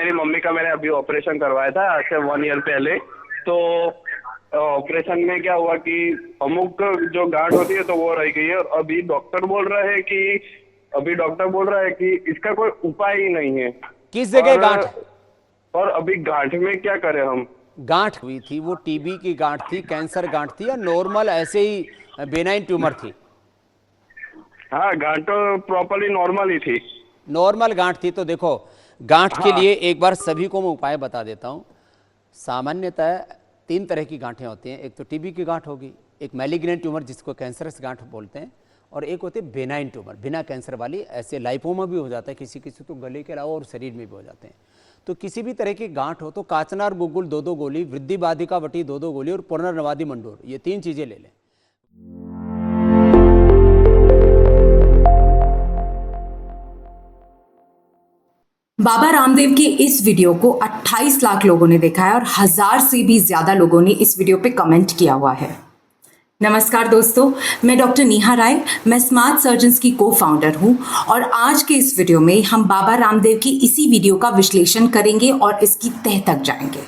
मेरी मम्मी का मैंने अभी ऑपरेशन करवाया था आज से 1 ईयर पहले। तो ऑपरेशन में क्या हुआ कि अमुक जो गांठ होती है तो वो रह गई है, और अभी डॉक्टर बोल रहा है कि इसका कोई उपाय ही नहीं है। किस जगह गांठ है? और अभी गांठ में क्या करें हम? गांठ हुई थी वो टीबी की गांठ थी, कैंसर गांठ थी, या नॉर्मल ऐसे ही बेनाइन ट्यूमर थी? हाँ, गांठ तो प्रॉपरली नॉर्मल ही थी। नॉर्मल गांठ थी तो देखो, गांठ के हाँ। लिए एक बार सभी को मैं उपाय बता देता हूँ। सामान्यतः 3 तरह की गांठें होती हैं। एक तो टीबी की गांठ होगी, एक मैलिग्नेंट ट्यूमर जिसको कैंसरस गांठ बोलते हैं, और एक होती है बेनाइन ट्यूमर, बिना कैंसर वाली। ऐसे लाइपोमा भी हो जाता है किसी किसी, तो गले के अलावा और शरीर में भी हो जाते हैं। तो किसी भी तरह की गांठ हो तो काचनार गुगुल 2-2 गोली, वृद्धि बाधिका वटी 2-2 गोली, और पुनर्नवादी मंडोर, ये 3 चीज़ें ले लें। बाबा रामदेव के इस वीडियो को 28 लाख लोगों ने देखा है और 1000 से भी ज्यादा लोगों ने इस वीडियो पे कमेंट किया हुआ है। नमस्कार दोस्तों, मैं डॉक्टर नेहा राय, मैं स्मार्ट सर्जन्स की को फाउंडर हूं और आज के इस वीडियो में हम बाबा रामदेव की इसी वीडियो का विश्लेषण करेंगे और इसकी तह तक जाएंगे।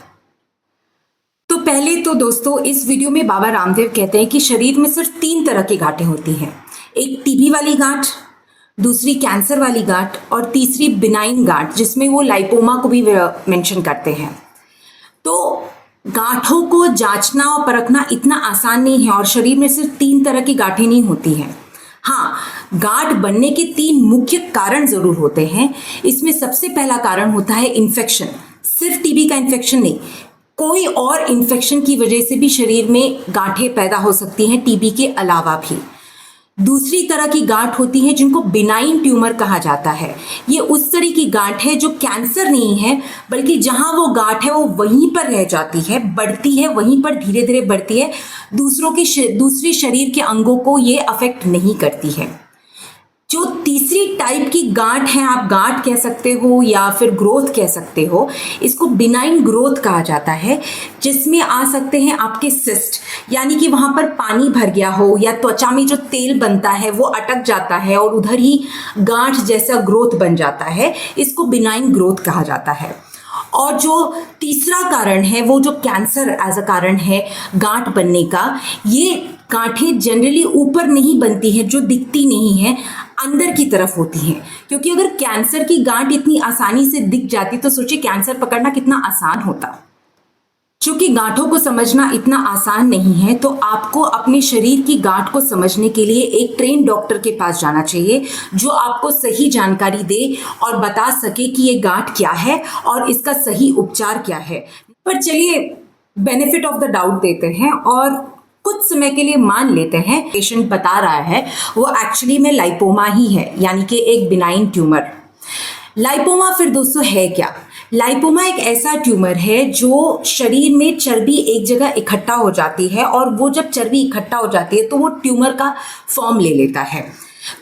तो पहले तो दोस्तों, इस वीडियो में बाबा रामदेव कहते हैं कि शरीर में सिर्फ 3 तरह की गांठें होती हैं। एक टीबी वाली गांठ, दूसरी कैंसर वाली गांठ और तीसरी बिनाइन गांठ, जिसमें वो लाइपोमा को भी मेंशन करते हैं। तो गांठों को जांचना और परखना इतना आसान नहीं है और शरीर में सिर्फ 3 तरह की गांठें नहीं होती हैं। हाँ, गांठ बनने के 3 मुख्य कारण जरूर होते हैं। इसमें सबसे पहला कारण होता है इन्फेक्शन। सिर्फ टीबी का इन्फेक्शन नहीं, कोई और इन्फेक्शन की वजह से भी शरीर में गांठें पैदा हो सकती हैं, टीबी के अलावा भी। दूसरी तरह की गांठ होती है जिनको बिनाइन ट्यूमर कहा जाता है। ये उस तरह की गांठ है जो कैंसर नहीं है, बल्कि जहां वो गांठ है वो वहीं पर रह जाती है, बढ़ती है, वहीं पर धीरे धीरे बढ़ती है, दूसरे शरीर के अंगों को ये अफेक्ट नहीं करती है। जो तीसरी टाइप की गांठ है, आप गांठ कह सकते हो या फिर ग्रोथ कह सकते हो, इसको बिनाइन ग्रोथ कहा जाता है, जिसमें आ सकते हैं आपके सिस्ट, यानी कि वहां पर पानी भर गया हो या त्वचा में जो तेल बनता है वो अटक जाता है और उधर ही गांठ जैसा ग्रोथ बन जाता है, इसको बिनाइन ग्रोथ कहा जाता है। और जो तीसरा कारण है वो जो कैंसर एज अ कारण है गांठ बनने का, ये गांठें जनरली ऊपर नहीं बनती हैं, जो दिखती नहीं है, अंदर की तरफ होती हैं। क्योंकि अगर कैंसर की गांठ इतनी आसानी से दिख जाती तो सोचिए कैंसर पकड़ना कितना आसान होता। चूंकि गांठों को समझना इतना आसान नहीं है, तो आपको अपने शरीर की गांठ को समझने के लिए एक ट्रेन डॉक्टर के पास जाना चाहिए, जो आपको सही जानकारी दे और बता सके कि ये गांठ क्या है और इसका सही उपचार क्या है। पर चलिए बेनिफिट ऑफ द डाउट देते हैं और कुछ समय के लिए मान लेते हैं पेशेंट बता रहा है वो एक्चुअली में लाइपोमा ही है, यानी कि एक बिनाइन ट्यूमर। लाइपोमा फिर दोस्तों है क्या? लाइपोमा एक ऐसा ट्यूमर है जो शरीर में चर्बी एक जगह इकट्ठा हो जाती है, और वो जब चर्बी इकट्ठा हो जाती है तो वो ट्यूमर का फॉर्म ले लेता है।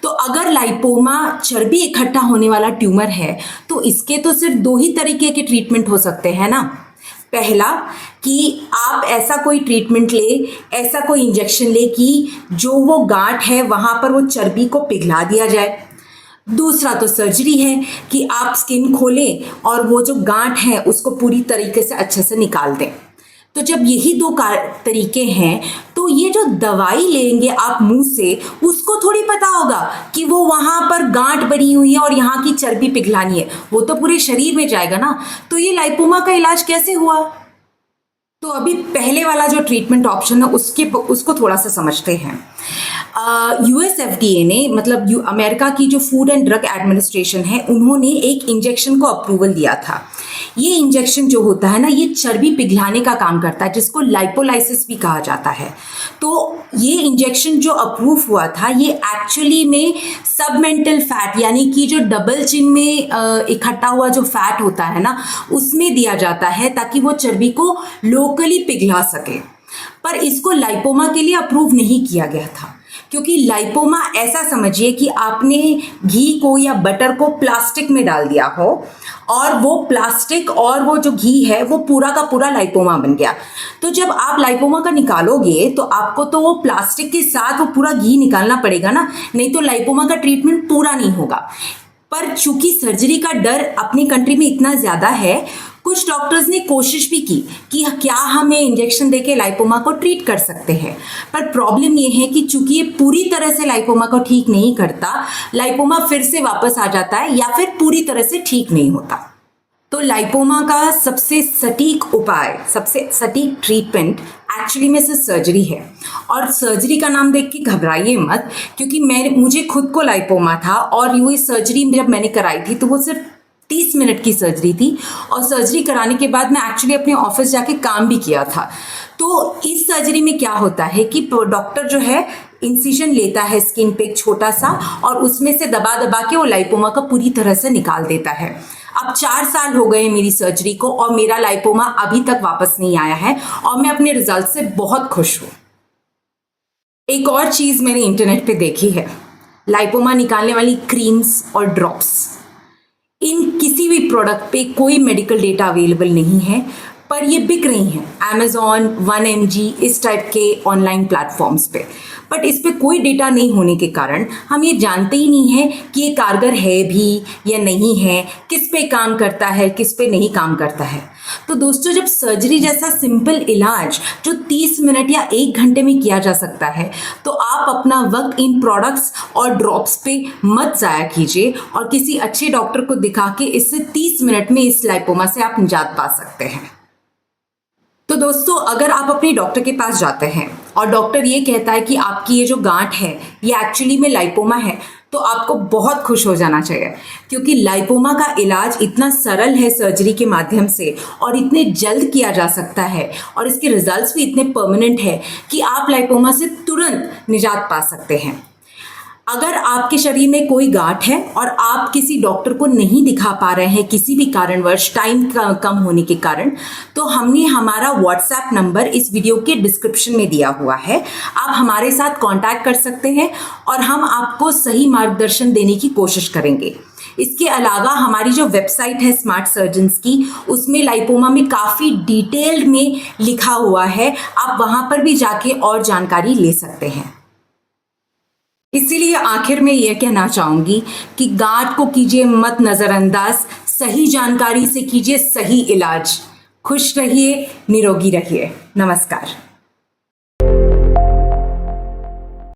तो अगर लाइपोमा चर्बी इकट्ठा होने वाला ट्यूमर है तो इसके तो सिर्फ 2 ही तरीके के ट्रीटमेंट हो सकते हैं ना। पहला कि आप ऐसा कोई ट्रीटमेंट ले, ऐसा कोई इंजेक्शन ले कि जो वो गांठ है वहां पर वो चर्बी को पिघला दिया जाए। दूसरा तो सर्जरी है कि आप स्किन खोलें और वो जो गांठ है उसको पूरी तरीके से अच्छे से निकाल दें। तो जब यही 2 तरीके हैं, तो ये जो दवाई लेंगे आप मुंह से, उसको थोड़ी पता होगा कि वो वहां पर गांठ बनी हुई है और यहाँ की चर्बी पिघलानी है, वो तो पूरे शरीर में जाएगा ना। तो ये लाइपोमा का इलाज कैसे हुआ? तो अभी पहले वाला जो ट्रीटमेंट ऑप्शन है उसको थोड़ा सा समझते हैं। यूएस एफडीए ने, मतलब अमेरिका की जो फूड एंड ड्रग एडमिनिस्ट्रेशन है, उन्होंने एक इंजेक्शन को अप्रूवल दिया था। ये इंजेक्शन जो होता है ना, ये चर्बी पिघलाने का काम करता है, जिसको लाइपोलाइसिस भी कहा जाता है। तो ये इंजेक्शन जो अप्रूव हुआ था, ये एक्चुअली में सबमेंटल फैट, यानी कि जो डबल चिन में इकट्ठा हुआ जो फैट होता है ना, उसमें दिया जाता है ताकि वो चर्बी को लोकली पिघला सके। पर इसको लाइपोमा के लिए अप्रूव नहीं किया गया था, क्योंकि लाइपोमा ऐसा समझिए कि आपने घी को या बटर को प्लास्टिक में डाल दिया हो और वो प्लास्टिक और वो जो घी है वो पूरा का पूरा लाइपोमा बन गया। तो जब आप लाइपोमा का निकालोगे तो आपको तो वो प्लास्टिक के साथ वो पूरा घी निकालना पड़ेगा ना, नहीं तो लाइपोमा का ट्रीटमेंट पूरा नहीं होगा। पर चूंकि सर्जरी का डर अपनी कंट्री में इतना ज़्यादा है, कुछ डॉक्टर्स ने कोशिश भी की कि क्या हमें इंजेक्शन देके लाइपोमा को ट्रीट कर सकते हैं। पर प्रॉब्लम ये है कि चूंकि ये पूरी तरह से लाइपोमा को ठीक नहीं करता, लाइपोमा फिर से वापस आ जाता है या फिर पूरी तरह से ठीक नहीं होता। तो लाइपोमा का सबसे सटीक उपाय, सबसे सटीक ट्रीटमेंट एक्चुअली में से सर्जरी है। और सर्जरी का नाम देख के घबराइए मत, क्योंकि मुझे खुद को लाइपोमा था और ये सर्जरी जब मैंने कराई थी तो वो सिर्फ 30 मिनट की सर्जरी थी। और सर्जरी कराने के बाद मैं एक्चुअली अपने ऑफिस जाके काम भी किया था। तो इस सर्जरी में क्या होता है कि डॉक्टर जो है इंसिजन लेता है स्किन पे एक छोटा सा, और उसमें से दबा दबा के वो लाइपोमा का पूरी तरह से निकाल देता है। अब 4 साल हो गए मेरी सर्जरी को और मेरा लाइपोमा अभी तक वापस नहीं आया है और मैं अपने रिजल्ट से बहुत खुश हूँ। एक और चीज़ मैंने इंटरनेट पे देखी है, लाइपोमा निकालने वाली क्रीम्स और ड्रॉप्स, इन किसी भी प्रोडक्ट पे कोई मेडिकल डेटा अवेलेबल नहीं है, पर ये बिक रही हैं Amazon, 1mg इस टाइप के ऑनलाइन प्लेटफॉर्म्स पे। बट इस पे कोई डेटा नहीं होने के कारण हम ये जानते ही नहीं है कि ये कारगर है भी या नहीं है, किस पे काम करता है, किस पे नहीं काम करता है। तो दोस्तों, जब सर्जरी जैसा सिंपल इलाज जो 30 मिनट या 1 घंटे में किया जा सकता है, तो आप अपना वक्त इन प्रोडक्ट्स और ड्रॉप्स पे मत ज़ाया कीजिए और किसी अच्छे डॉक्टर को दिखा के इससे 30 मिनट में इस लाइपोमा से आप निजात पा सकते हैं। तो दोस्तों, अगर आप अपने डॉक्टर के पास जाते हैं और डॉक्टर ये कहता है कि आपकी ये जो गांठ है ये एक्चुअली में लाइपोमा है, तो आपको बहुत खुश हो जाना चाहिए, क्योंकि लाइपोमा का इलाज इतना सरल है सर्जरी के माध्यम से और इतने जल्द किया जा सकता है और इसके रिजल्ट्स भी इतने परमानेंट है कि आप लाइपोमा से तुरंत निजात पा सकते हैं। अगर आपके शरीर में कोई गांठ है और आप किसी डॉक्टर को नहीं दिखा पा रहे हैं किसी भी कारणवश, टाइम कम होने के कारण, तो हमने हमारा व्हाट्सएप नंबर इस वीडियो के डिस्क्रिप्शन में दिया हुआ है। आप हमारे साथ कांटेक्ट कर सकते हैं और हम आपको सही मार्गदर्शन देने की कोशिश करेंगे। इसके अलावा हमारी जो वेबसाइट है स्मार्ट सर्जन्स की, उसमें लाइपोमा में काफ़ी डिटेल्ड में लिखा हुआ है, आप वहाँ पर भी जाके और जानकारी ले सकते हैं। इसीलिए आखिर में यह कहना चाहूँगी कि गांठ को कीजिए मत नज़रअंदाज, सही जानकारी से कीजिए सही इलाज। खुश रहिए, निरोगी रहिए। नमस्कार।